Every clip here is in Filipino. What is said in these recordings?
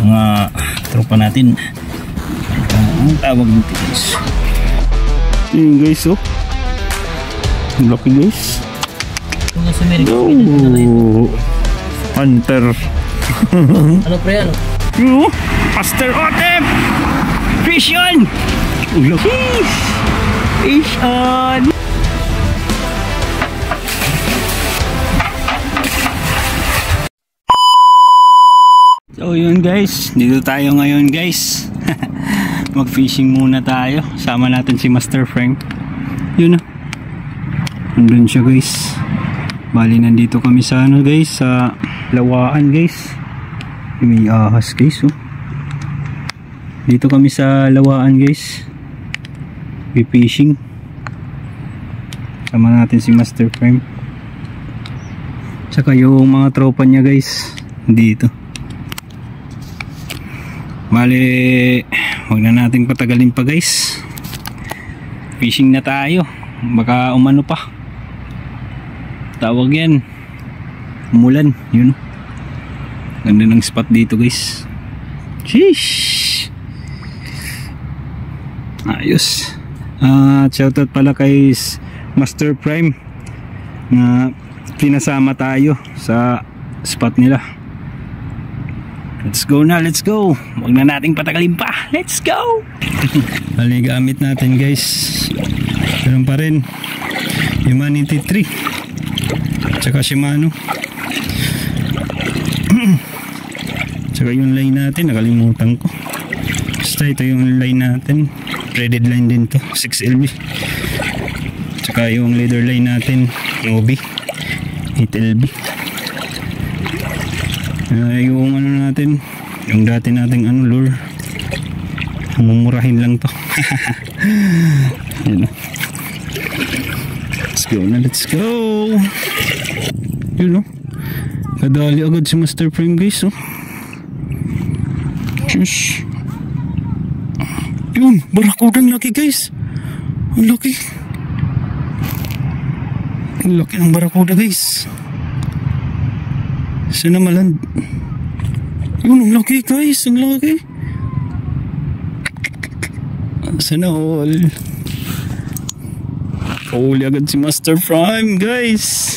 mga tropa natin. Ang tawag nito guys. Yun guys, oh. Ang laki guys. Oh, hunter. Ano pre, ano? Yo, Master Otep! Fish on! Ang laki! Fish on! So yun guys, dito tayo ngayon guys. Mag fishing muna tayo. Sama natin si Master Frank. Yun na. Nandun siya guys. Bali nandito kami sa ano guys, sa Lawaan guys. May ahas guys, oh. Dito kami sa Lawaan guys. May fishing. Sama natin si Master Frank. Saka yung mga tropa niya guys. Dito. Bali, huwag na nating patagalin pa guys. Fishing na tayo. Baka umano pa. Tawag yan. Umulan. Yun. Ganda ng spot dito guys. Sheesh. Ayos. Shoutout pala kay Master Prime na pinasama tayo sa spot nila. Let's go na, let's go. Huwag na nating patagalin pa. Let's go. Bali gamit natin guys. Meron pa rin Humanity 3 tsaka Shimano. Tsaka yung line natin, nakalimutan ko. Basta ito yung line natin. Threaded line din to, 6LB. Tsaka yung leader line natin, Nobi 8LB. Yung ano natin, yung dati nating ano lure, mumurahin lang to. Yun. Let's go na, let's go. Yun, no? Kadali agad si Master Prime guys, oh. Shush. Yun, barakudang laki guys. Ang laki. Ang laki ng barakuda guys. Sana maland. Yun, ang laki guys, ang laki. Sana all. Huli agad si Master Prime guys.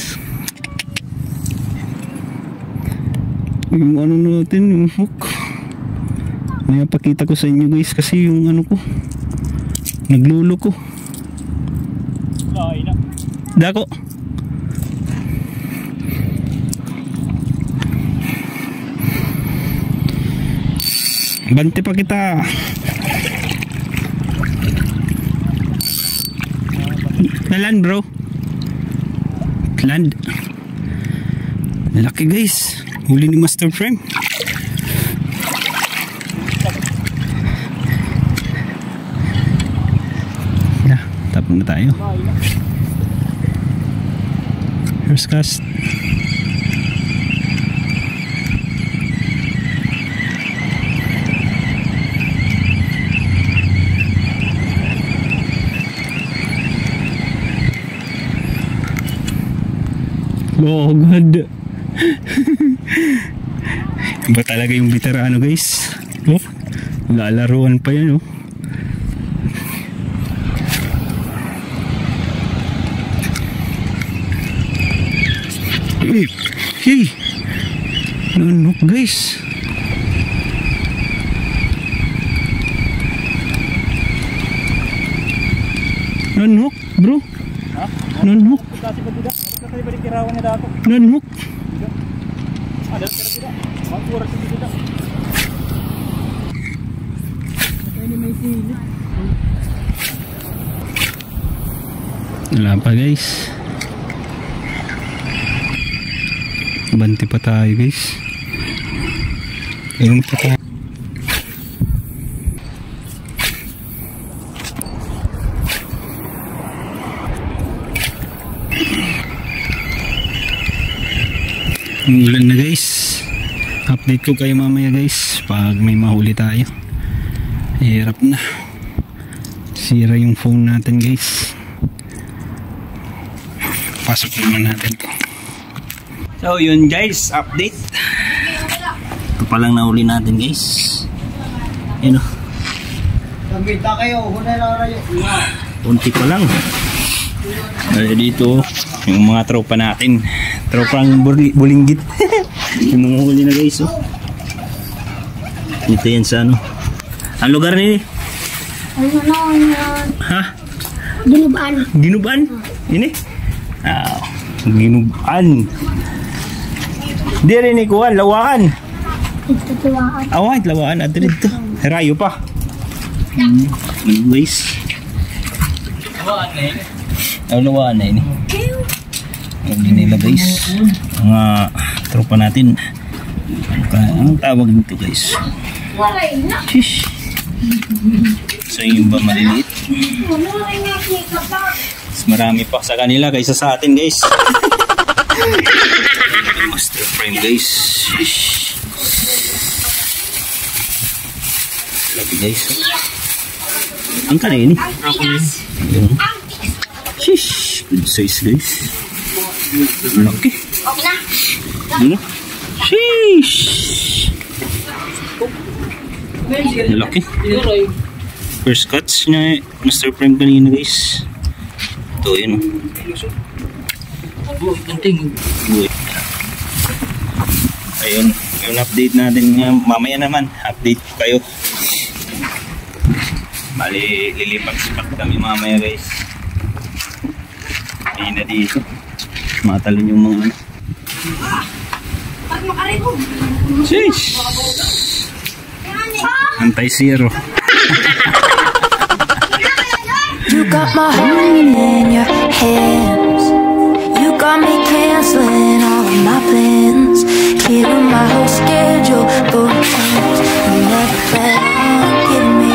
Yung ano natin, yung hook. May pakita ko sa inyo guys kasi yung ano ko, naglulo ko. Dako. Bante pa kita. Naland bro. Land. Laki guys. Huli ni Master Prime. Yeah, tapon na tayo. First cast. Oh God. Iba talaga yung veterano guys. Oh, lalaruan pa yan, oh. Hey, nanok guys. Nanok bro. Nanok. Nanok. Wala pa guys. Banti pa tayo guys. Meron pa tayo. Ulan na guys. Update ko kayo mamaya guys pag may mahuli tayo. Hirap na. Sira yung phone natin guys. Pasok naman natin to. So yun guys, update. Ito pa lang nahuli natin guys. Yun o. Kunti pa lang. Dito yung mga tropa natin. Tropang bulinggit. Yung mga huli na guys oh. Ito yan sa ano. Ang lugar ni? Ha? Ginubaan. Ginubaan? Ini? Ginubaan. Di rin ikuan, lawakan. Ito tuwaan. Await, lawakan. At dito. Rayo pa. Guys. Lawakan na ini. Hindi nila guys. Mga tropa natin. Ang tawag nito guys. Shish. So yung ba maliliit? Mas marami pa sa kanila kaysa sa atin guys. Master frame guys. Shish. Lagi guys. Ang kanina ini. Shish. Good size guys. Laki. Ano? Sheesh. Laki. First cuts niya Master Frame kanina guys. Ito yun. Ayun. Yung update natin mamaya naman. Update ko kayo. Bali lilipat spot kami mamaya guys. Hindi na dito. Matalon yung mga ano. Sheesh. Anti-zero. You got my heart in your hands. You got me canceling all of my plans. Clearing my whole schedule for times you never plan on giving me.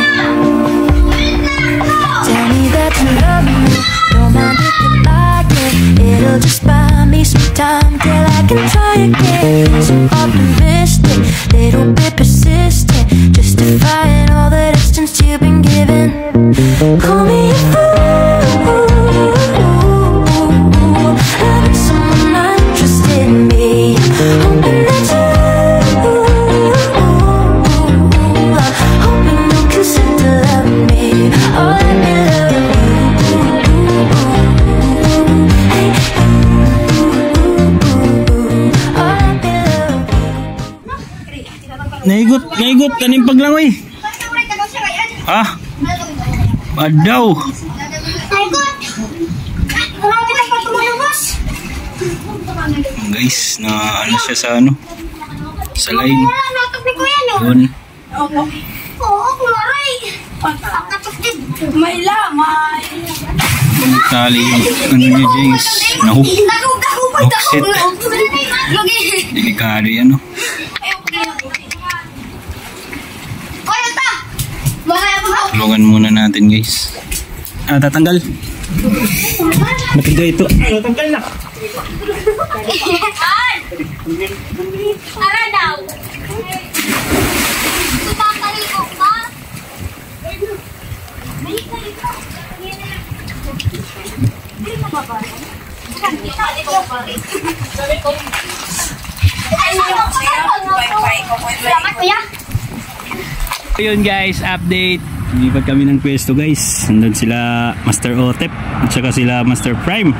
Tell me that you love me. Don't mind if you like it. It'll just buy me some time till I can try again. So optimistic, little bit persistent, justifying all the distance you've been given. Call me a fool, having someone not interested in me. Hoping that hoping you consent to love me. Oh, let me love you. Hey, Naigot kaning paglangoy. Ha? Adaw. Guys, na ano siya sa ano? Sa line. Yun. Oo, kumaray. May lamay. Tali yung ano niya James. Hookset. Delikado yan no. Tulungan muna natin guys. Tatanggal. Matiga ito. Tatanggal na. Tara daw. Tumatali ko ka. Balik na ito. Hindi mo ba ba? Tali ko pa rin. Salamat kuya. Ayun guys, update. Lipat kami ng pwesto guys. Nandun sila Master Otep at saka sila Master Prime.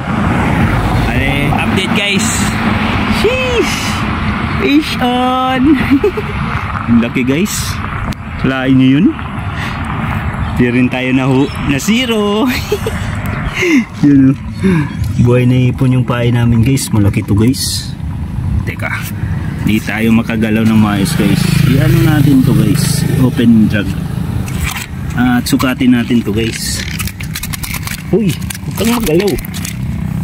Ay, update guys. Sheesh! Fish on! Ang laki guys. Lain nyo yun. Di rin tayo na zero. Yun o. Buhay na ipon yung pahay namin guys. Malaki to guys. Teka. Di tayo makagalaw ng maayos guys. I-ano natin to guys. Open drag. At sukatin natin to guys. Uy, huwag kang magalaw.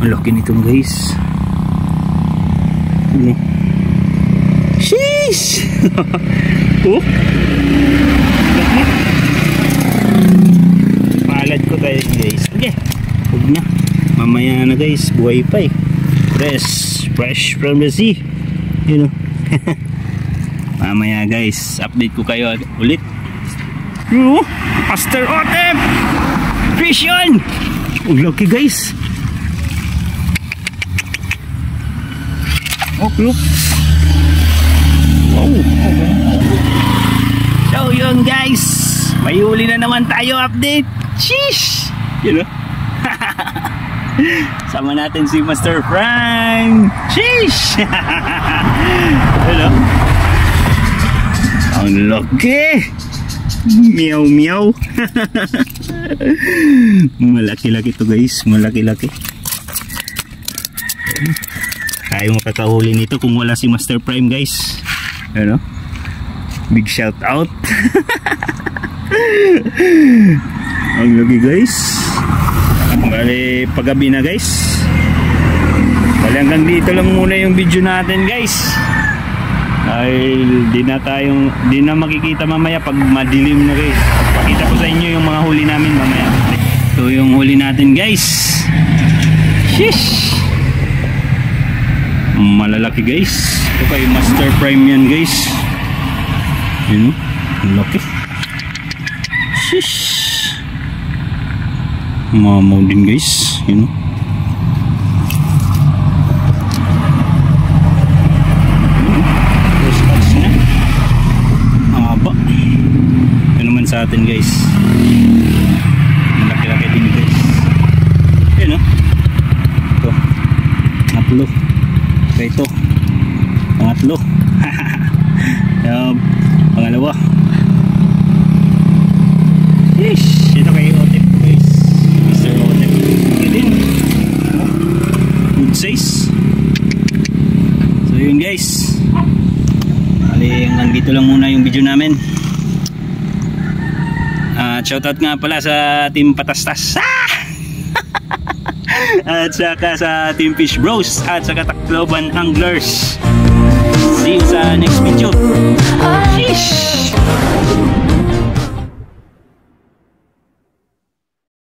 Ang laki nito guys. Sheesh. Oh. Palad ko tayo guys. Okay. Huwag na. Mamaya na guys. Buhay pa eh. Fresh from the sea. You know. Mamaya guys. Update ko kayo ulit. Master Otep! Fish yun! Ang laki guys! Oh, look! Oh. So yun guys, may huli na naman tayo, update. Sheesh! You know? Sama natin si Master Frank. Sheesh! You know? Ang laki! Meow meow. Malaki-laki to guys, malaki-laki. Tayo makakahuli nito kung wala si Master Prime guys. Ano? Big shout out. Ang lagi guys. Bali paggabi na guys. Bali hanggang dito lang muna yung video natin guys. Ay di na makikita mamaya pag madilim na guys. Pakita ko sa inyo yung mga huli namin mamaya. Ito yung huli natin guys. Sheesh! Malalaki guys. Ito kay Master Prime yan guys. Yun o, laki. Sheesh! Mamaw din guys. Yun o. Sa atin guys, malaki-laki din guys. Yun o, ito pangatlo, ito pangatlo. Pangalawa. Yeesh, ito kay Otep guys, Mr. Otep. Yun din, good size. So yun guys, hanggang dito lang muna yung video namin. Shoutout nga pala sa Team Patastas. At saka sa Team Fish Bros at saka Tacloban Anglers. See you sa next video. Sheesh!